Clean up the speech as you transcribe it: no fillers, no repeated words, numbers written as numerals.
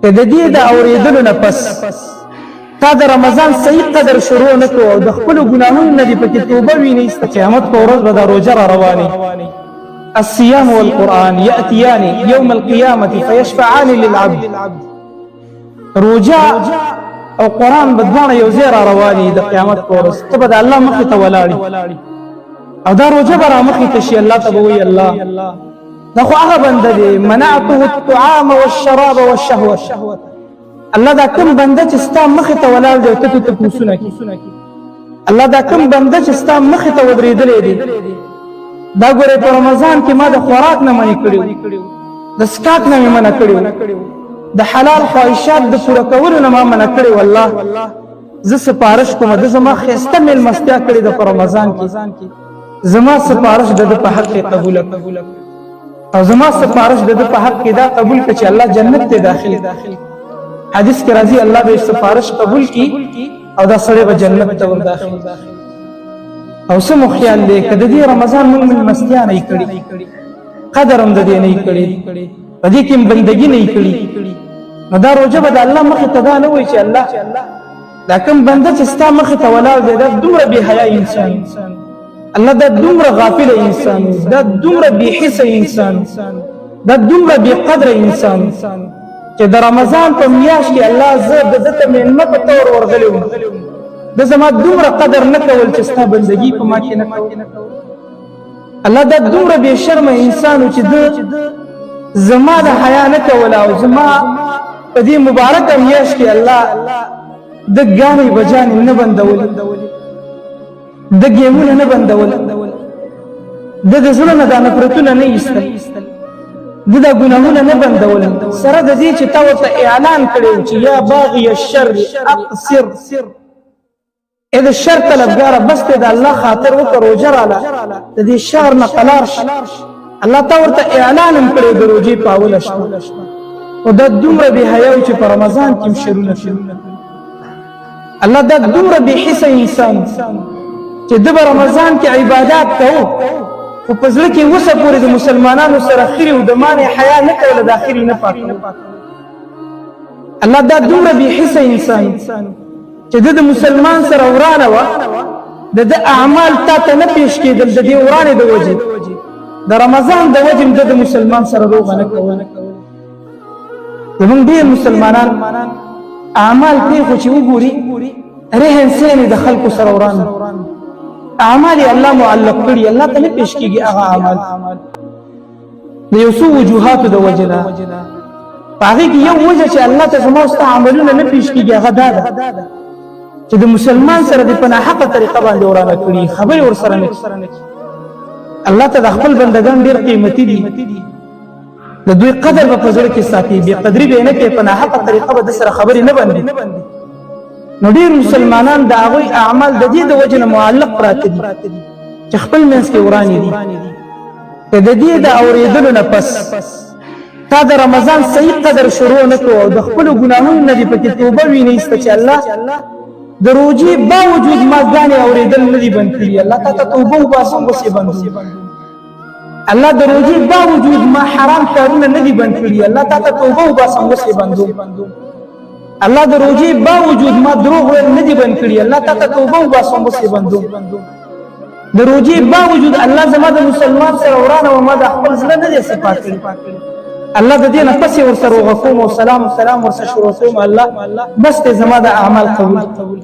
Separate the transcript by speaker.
Speaker 1: که د دې د اورېدلو نه پس تا د رمضان صحیح قدر شروع نه کړو او د خپلو ګناهونو نه دې پکې توبه وینې د قیامت په ورځ به دا روژه را روانې الصيام والقرآن يأتيان يوم القيامة فيشفعان للعبد روجا او قرآن بدوانه یو ځای را روانې د قیامت په ورځ ته به د الله مخې ته ولاړې او دا روجه به را مخې ته شي الله ته به وایي الله دا خو هغه بنده دی منعته الطعام والشراب والشهوة الله دا کوم بنده چې ستا مخې ته ولاړ دی او ته تپوسونه کوي الله دا کوم بنده چې ستا مخې ته ودرېدلی دی دا ګورې په رمضان کې ما د خوراک نه منې کړي د سکاک نه مې منع کړي د حلال خواهشات د پوره کولو نه ما منع کړي والله زه سپارش کوم د زما ښایسته مېلمستیا کړې ده په رمضان کې زما سپارش د ده په حق کې قبوله او زما سپارش د ده په حق کې دا قبول کړه چې الله جنت ته داخل حدیث کې راځي الله به سپارش قبول کړي او دا سړی به جنت ته ور داخل او سمو خیال دی که د دې رمضان موږ مېلمستیا نه کړي قدر هم د دې نه کړي په دې کې بندګي نه کړي نو دا روژه به د الله مخې ته دا نه وایي چې الله دا کوم بنده چې ستا مخې ته ولاړ دی دا دومره بې حیا انسان الله دا دومره غافل انسان دا دومره بې حسه انسان دا دومره بې قدره انسان چې د رمضان په میاشت کې الله زه د ده ته مېلمه په طور ورغلی وم د زما دومره قدر نه کول چې ستا بندګي په ما کې نه کول الله دا دومره بې شرمه انسان و چې ده زما د حیا نه کوله او زما په دې مبارکه میاشت کې الله د ګانې بجانې نه بندولې د ګیمونه نه بندول د زړه نه دا نفرتونه نه ایستل د دا ګناهونه نه بندول سره د دې چې تا ورته اعلان کړی چې یا باغی الشر اقصر اې د شر طلبګاره بس ته د الله خاطر وکړه روژه راله د دې شر نه قلار شي الله تا ورته اعلان هم کړی د روژې په اوله شپه او دا دومره بې حیا و چې په رمضان کې هم شرونه کوي الله دا دومره بې حسه انسان چې د رمضان کې عبادت کوو خو په زړه کې اوسه پورې د مسلمانانو سره خیري او د مانې حیا نه کوله د اخري نه پاکوي الله دا دومره بې حسه انسان چې د مسلمان سره ورانه وه د ده اعمال تا ته نه پیش کېدل د دې ورانې د وجې د رمضان د وجې د مسلمان سره روغه نه کوله زمونږ ډېر مسلمانان اعمال پرېښو چې وګوري رهن سهن د خلکو سره ورانه اعمال الله معلق کړي الله ته نه پیش کېږي هغه اعمال د یو څو وجوهاتو د وجې نه په هغې کې یو وجه چې الله ته زما ستا عملونه نه پیش کېږي هغه دا ده چې د مسلمان سره د په ناحقه طریقه باندې ورانه کړي خبرې ورسره نه کړي الله ته د خپل بندګان ډېر قیمتي دي د دوی قدر به په زړه کې ساتي بې قدري به یې نه کوي په ناحقه طریقه به د سره خبرې نه بندي نو ډېر مسلمانان د هغوی اعمال د دې د وجې نه معلق پراته دي چې خپل منځ کې ورانې دي که د دې د اورېدلو نه پس تا د رمضان صحیح قدر شروع نه کړو او د خپلو ګناهونو نه دې پکې توبه وینې ایسته چې الله د روژې باوجود ما ګانې اورېدل نه دي بند کړي الله تا ته توبه وباسم اوس یې بندوم الله د روژې باوجود ما حرام کارونه نه دي بند کړي الله تا ته توبه وباسم اوس یې بندوم الله د روژې باوجود ما دروغ ویل نه دي بند کړي الله تا ته توبه وباسم اوس یې بندوم د روژې باوجود الله زما د مسلمان سره ورانه و ما د خپل زړه نه دی صفا کړي الله د دې نه پسې ورسره روغه کوم او سلام ورسره شروع کوم الله بس ته زما د اعمال قبول